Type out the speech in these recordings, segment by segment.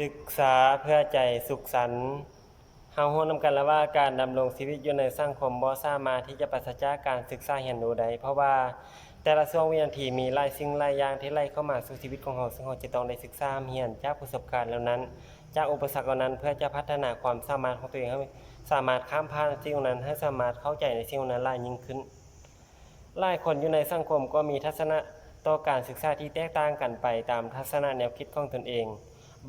ศึกษาเพื่อใจสุขสันต์เฮาฮู้นำกันแล้วว่าการดำรงชีวิตอยู่ในสังคมบ่สามารถที่จะปราศจากการศึกษาเรียนรู้ได้เพราะว่าแต่ละช่วงวินาทีมีหลายสิ่งหลายอย่างที่ไหลเข้ามาสู่ชีวิตของเราซึ่งเราจะต้องได้ศึกษาเรียนจากประสบการณ์เหล่านั้นจากอุปสรรคเหล่านั้นเพื่อจะพัฒนาความสามารถของตัวเองให้สามารถข้ามผ่านสิ่งเหล่านั้นให้สามารถเข้าใจในสิ่งเหล่านั้นหลายยิ่งขึ้นหลายคนอยู่ในสังคมก็มีทัศนะต่อการศึกษาที่แตกต่างกันไปตามทัศนะแนวคิดของตนเอง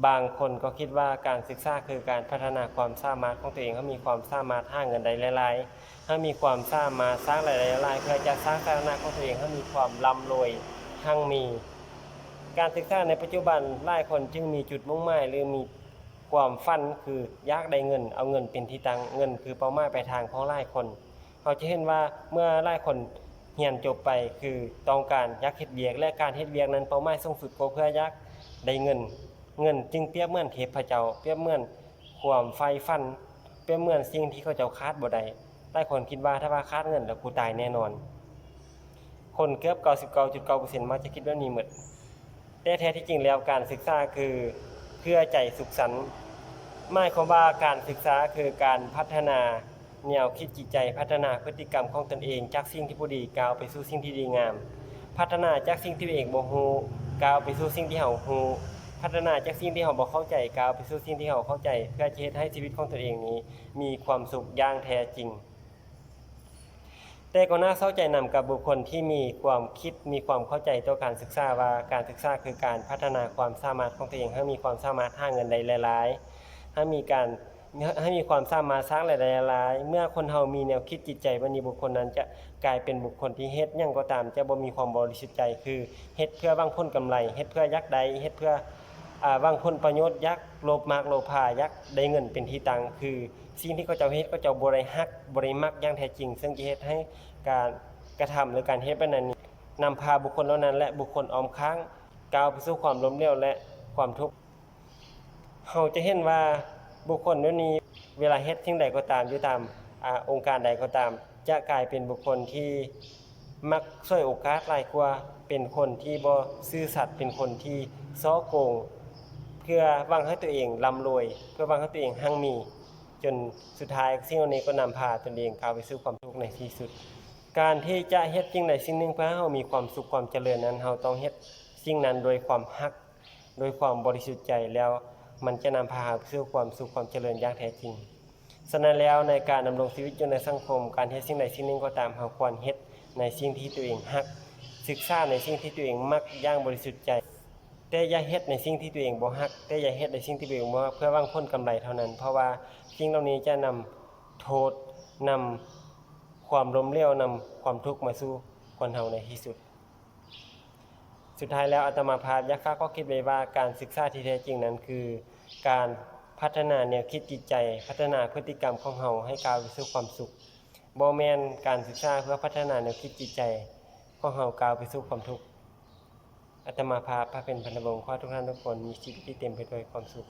บางคนก็คิดว่าการศึกษาคือการพัฒนาความสามารถของตัวเองให้มีความสามารถหาเงินได้หลายๆให้มีความสามารถสร้างรายได้หลายๆเพื่อจะสร้างฐานะของตัวเองให้มีความร่ำรวยทั่งมีการศึกษาในปัจจุบันหลายคนจึงมีจุดมุ่งหมายหรือมีความฝันคืออยากได้เงินเอาเงินเป็นที่ตั้งเงินคือเป้าหมายปลายทางของหลายคนเราจะเห็นว่าเมื่อหลายคนเรียนจบไปคือต้องการอยากเฮ็ดเวียกและการเฮ็ดเวียกนั้นเป้าหมายสูงสุดก็เพื่ออยากได้เงินจึงเปรียบเหมือนเทพเจ้าเปรียบเหมือนความใฝ่ฝันเปรียบเหมือนสิ่งที่เขาเจ้าคาดบ่ได้หลายคนคิดว่าถ้าว่าคาดเงินแล้วกูตายแน่นอนคนเกือบ 99.9% มักจะคิดแบบนี้หมดแต่แท้ที่จริงแล้วการศึกษาคือเพื่อใจสุขสันต์หมายความว่าการศึกษาคือการพัฒนาแนวคิดจิตใจพัฒนาพฤติกรรมของตนเองจากสิ่งที่บ่ดีก้าวไปสู่สิ่งที่ดีงามพัฒนาจากสิ่งที่ตัวเองบ่รู้ก้าวไปสู่สิ่งที่เรารู้พัฒนาจากสิ่งที่เราบ่เข้าใจก้าวไปสู่สิ่งที่เราเข้าใจเพื่อจะเฮ็ดให้ชีวิตของตนเองนี้มีความสุขอย่างแท้จริงแต่ก็น่าเศร้าใจนำกับบุคคลที่มีความคิดมีความเข้าใจต่อการศึกษาว่าการศึกษาคือการพัฒนาความสามารถของตัวเองให้มีความสามารถหาเงินได้หลายๆให้มีความสามารถสร้างรายได้หลายๆเมื่อคนเฮามีแนวคิดจิตใจว่านี้บุคคลนั้นจะกลายเป็นบุคคลที่เฮ็ดหยังก็ตามจะบ่มีความบริสุทธิ์ใจคือเฮ็ดเพื่อหวังผลกำไรเฮ็ดเพื่ออยากได้เฮ็ดเพื่อหวังผลประโยชน์อยากโลภมากโลภาอยากได้เงินเป็นที่ตั้งคือสิ่งที่เขาเจ้าเฮ็ดเขาเจ้าบ่ได้รักบ่ได้มักอย่างแท้จริงซึ่งจะเฮ็ดให้การกระทำหรือการเฮ็ดแบบนั้นนำพาบุคคลเหล่านั้นและบุคคลอ้อมข้างก้าวไปสู่ความล้มเหลวและความทุกข์เฮาจะเห็นว่าบุคคลเหล่านี้เวลาเฮ็ดสิ่งใดก็ตามอยู่ตามองค์การใดก็ตามจะกลายเป็นบุคคลที่มักฉวยโอกาสหลายกว่าเป็นคนที่บ่ซื่อสัตย์เป็นคนที่ฉ้อโกงเพื่อหวังให้ตัวเองร่ำรวยเพื่อหวังให้ตัวเองหั่งมีจนสุดท้ายสิ่งเหล่านี้ก็นำพาตนเองก้าวไปสู่ความทุกข์ในที่สุดการที่จะเฮ็ดสิ่งใดสิ่งหนึ่งเพื่อให้เรามีความสุขความเจริญนั้นเราต้องเฮ็ดสิ่งนั้นโดยความรักโดยความบริสุทธิ์ใจแล้วมันจะนำพาไปสู่ความสุขความเจริญอย่างแท้จริงฉะนั้นแล้วในการดำรงชีวิตอยู่ในสังคมการเฮ็ดสิ่งใดสิ่งหนึ่งก็ตามเราควรเฮ็ดในสิ่งที่ตัวเองรักศึกษาในสิ่งที่ตัวเองมักอย่างบริสุทธิ์ใจแต่อย่าเฮ็ดในสิ่งที่ตัวเองบ่รักแต่อย่าเฮ็ดในสิ่งที่ตัวเองบ่เพื่อหวังผลกำไรเท่านั้นเพราะว่าสิ่งเหล่านี้จะนำโทษนำความล้มเหลวนำความทุกข์มาสู่คนเฮาในที่สุดสุดท้ายแล้วอาตมาภาพอยากฝากข้อคิดไว้ว่าการศึกษาที่แท้จริงนั้นคือการพัฒนาแนวคิดจิตใจพัฒนาพฤติกรรมของเฮาให้ก้าวไปสู่ความสุขบ่แม่นการศึกษาเพื่อพัฒนาแนวคิดจิตใจของเฮาก้าวไปสู่ความทุกข์อาตมาภาพพระเป็นพันธวงศ์ขอให้ทุกท่านทุกคนมีชีวิตที่เต็มไปด้วยความสุข